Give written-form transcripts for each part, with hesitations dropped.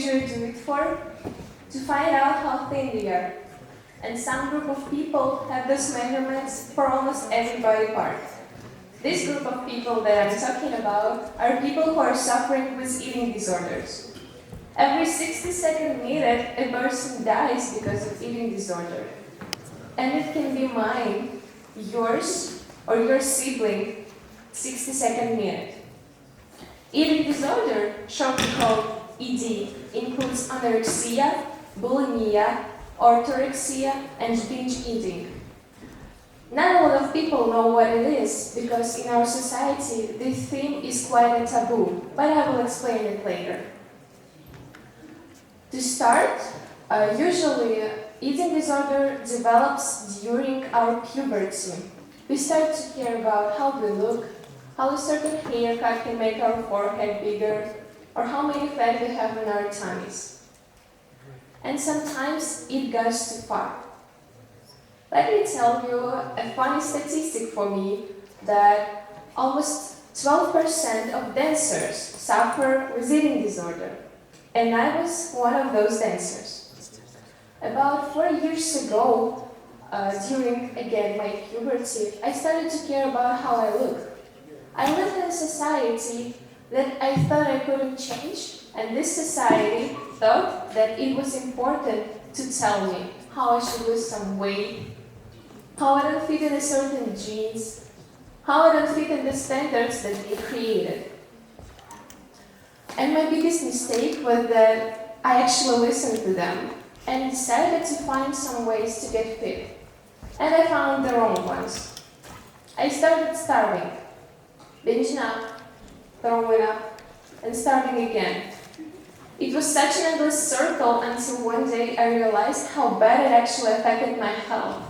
usually do it for? To find out how thin they are. And some group of people have those measurements for almost every body part. This group of people that I'm talking about are people who are suffering with eating disorders. Every 60-second minute, a person dies because of eating disorder. And it can be mine, yours, or your sibling, 60-second minute. Eating disorder, shortly called ED, includes anorexia, bulimia, orthorexia, and binge eating. Not a lot of people know what it is, because in our society, this theme is quite a taboo, but I will explain it later. To start, usually eating disorder develops during our puberty. We start to care about how we look, how a certain haircut can make our forehead bigger, or how many fat we have in our tummies. And sometimes it goes too far. Let me tell you a funny statistic for me that almost 12% of dancers suffer with eating disorder. And I was one of those dancers. About 4 years ago, during, again, my puberty, I started to care about how I look. I lived in a society that I thought I couldn't change, and this society thought that it was important to tell me how I should lose some weight, how I don't fit in a certain jeans, how I don't fit in the standards that they created. And my biggest mistake was that I actually listened to them and decided to find some ways to get fit. And I found the wrong ones. I started starving, binging up, throwing up, and starving again. It was such an endless circle until one day I realized how bad it actually affected my health.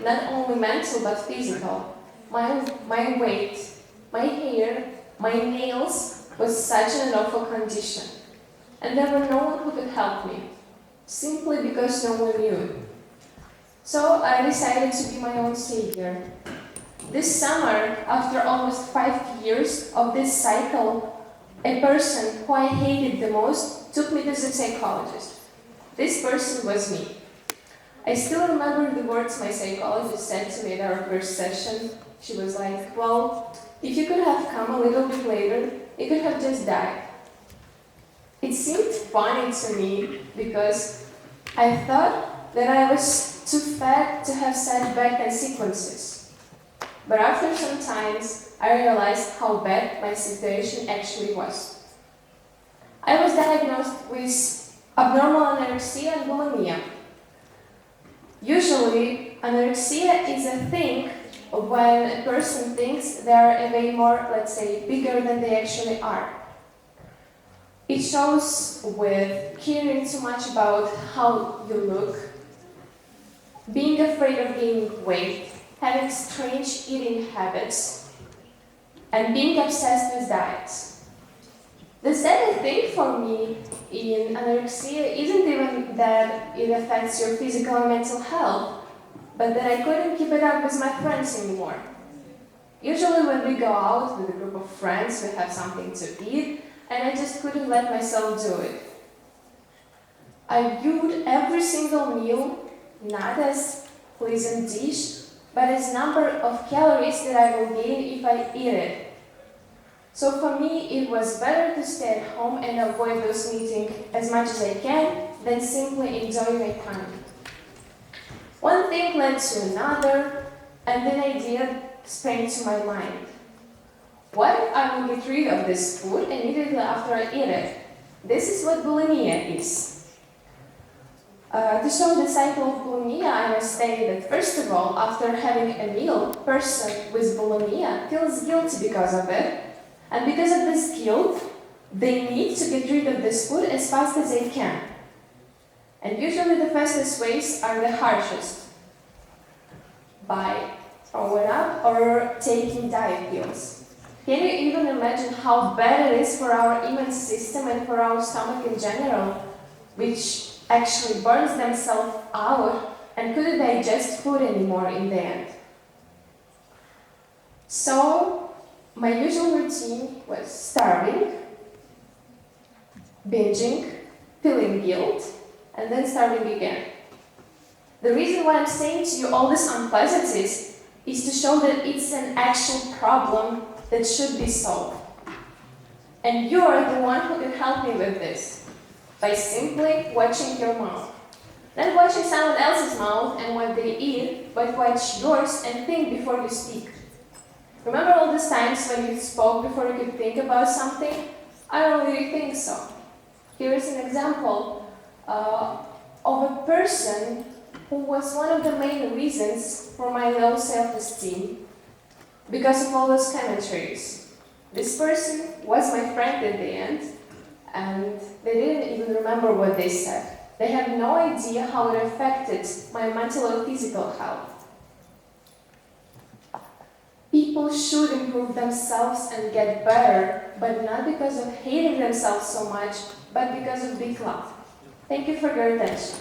Not only mental, but physical. My weight, my hair, my nails was such an awful condition. And there was no one who could help me, simply because no one knew. So I decided to be my own savior. This summer, after almost 5 years of this cycle, a person who I hated the most took me to the psychologist. This person was me. I still remember the words my psychologist said to me at our first session. She was like, well, if you could have come a little bit later, you could have just died. It seemed funny to me because I thought that I was too fat to have such bad consequences. But after some time, I realized how bad my situation actually was. I was diagnosed with abnormal anorexia and bulimia. Usually, anorexia is a thing when a person thinks they are way more, let's say, bigger than they actually are. It shows with caring too much about how you look, being afraid of gaining weight, having strange eating habits, and being obsessed with diets. The sad thing for me in anorexia isn't even that it affects your physical and mental health, but that I couldn't keep it up with my friends anymore. Usually when we go out with a group of friends, we have something to eat, and I just couldn't let myself do it. I viewed every single meal not as pleasant dish, but as number of calories that I will gain if I eat it. So for me, it was better to stay at home and avoid those meetings as much as I can than simply enjoy my time. One thing led to another, and then an idea sprang to my mind. What if I will get rid of this food immediately after I eat it? This is what bulimia is. To show the cycle of bulimia, I must say that first of all, after having a meal, a person with bulimia feels guilty because of it. And because of this guilt, they need to get rid of this food as fast as they can. And usually the fastest ways are the harshest, by throwing up or taking diet pills. Can you even imagine how bad it is for our immune system and for our stomach in general, which actually burns themselves out and couldn't digest food anymore in the end? So, my usual routine was starving, binging, feeling guilt, and then starting again. The reason why I'm saying to you all these unpleasantries is to show that it's an actual problem that should be solved. And you're the one who can help me with this by simply watching your mouth. Not watching someone else's mouth and what they eat, but watch yours and think before you speak. Remember all those times when you spoke before you could think about something? I don't really think so. Here is an example of a person who was one of the main reasons for my low self-esteem because of all those commentaries. This person was my friend at the end, and they didn't even remember what they said. They have no idea how it affected my mental or physical health. People should improve themselves and get better, but not because of hating themselves so much, but because of big love. Thank you for your attention.